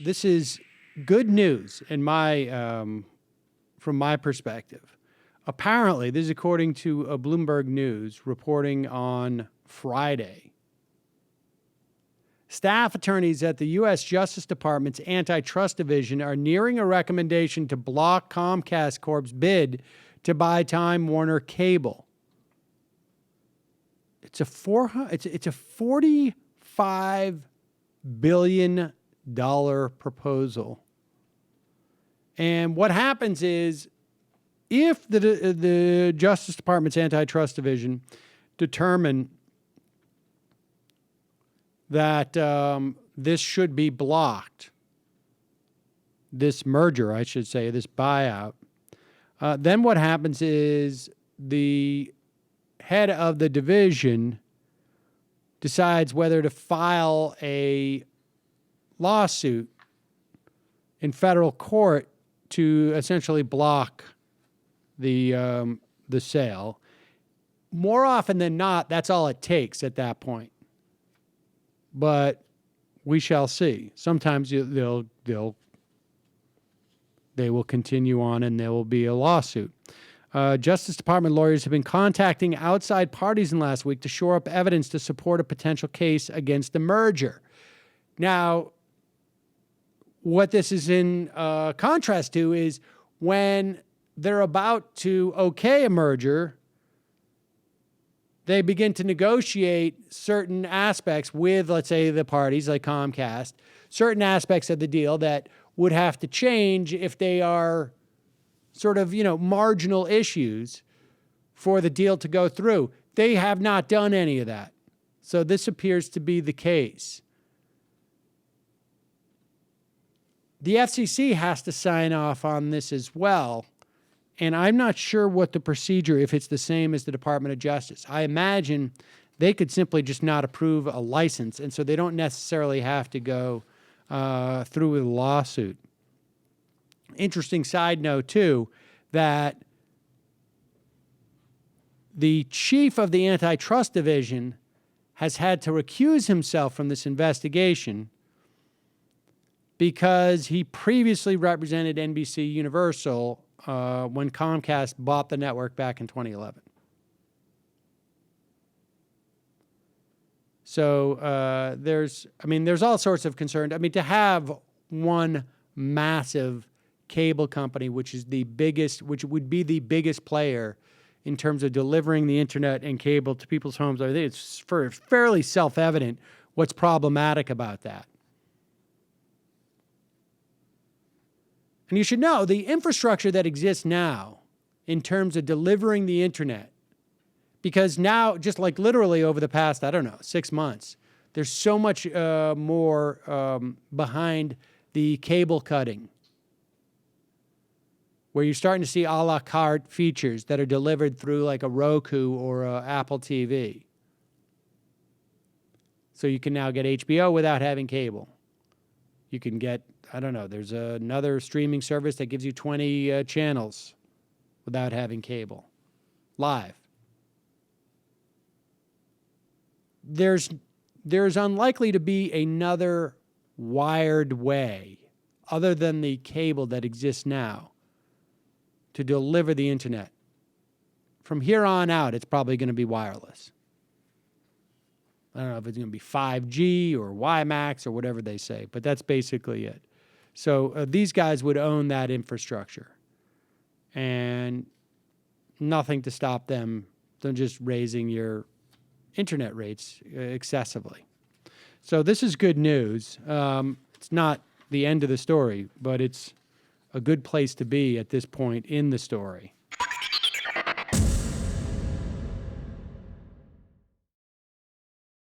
this is good news in my, from my perspective. Apparently, this is according to Bloomberg News reporting on Friday. Staff attorneys at the U.S. Justice Department's Antitrust Division are nearing a recommendation to block Comcast Corp's bid to buy Time Warner Cable. It's a $45 billion proposal. And what happens is, if the Justice Department's Antitrust Division determine that this should be blocked, this merger, I should say, this buyout, then what happens is the head of the division decides whether to file a lawsuit in federal court to essentially block the sale. More often than not, that's all it takes at that point. But we shall see. Sometimes they will continue on and there will be a lawsuit. Justice Department lawyers have been contacting outside parties in last week to shore up evidence to support a potential case against the merger. Now, what this is in contrast to is when they're about to okay a merger, they begin to negotiate certain aspects with, let's say, the parties like Comcast, certain aspects of the deal that would have to change if they are sort of, marginal issues for the deal to go through. They have not done any of that. So this appears to be the case. The FCC has to sign off on this as well. And I'm not sure what the procedure, if it's the same as the Department of Justice. I imagine they could simply just not approve a license, and so they don't necessarily have to go through with a lawsuit. Interesting side note, too, that the chief of the Antitrust Division has had to recuse himself from this investigation because he previously represented NBC Universal when Comcast bought the network back in 2011. So there's all sorts of concern. To have one massive cable company, which would be the biggest player in terms of delivering the internet and cable to people's homes, I think it's fairly self-evident what's problematic about that. And you should know the infrastructure that exists now in terms of delivering the internet, because now, just like literally over the past, 6 months, there's so much more behind the cable cutting, where you're starting to see a la carte features that are delivered through like a Roku or a Apple TV. So you can now get HBO without having cable. You can get, there's another streaming service that gives you 20 channels without having cable, live. There's unlikely to be another wired way, other than the cable that exists now, to deliver the internet. From here on out, it's probably going to be wireless. I don't know if it's going to be 5G or WiMAX or whatever they say, but that's basically it. So these guys would own that infrastructure, and nothing to stop them from just raising your internet rates excessively. So this is good news. It's not the end of the story, but it's a good place to be at this point in the story.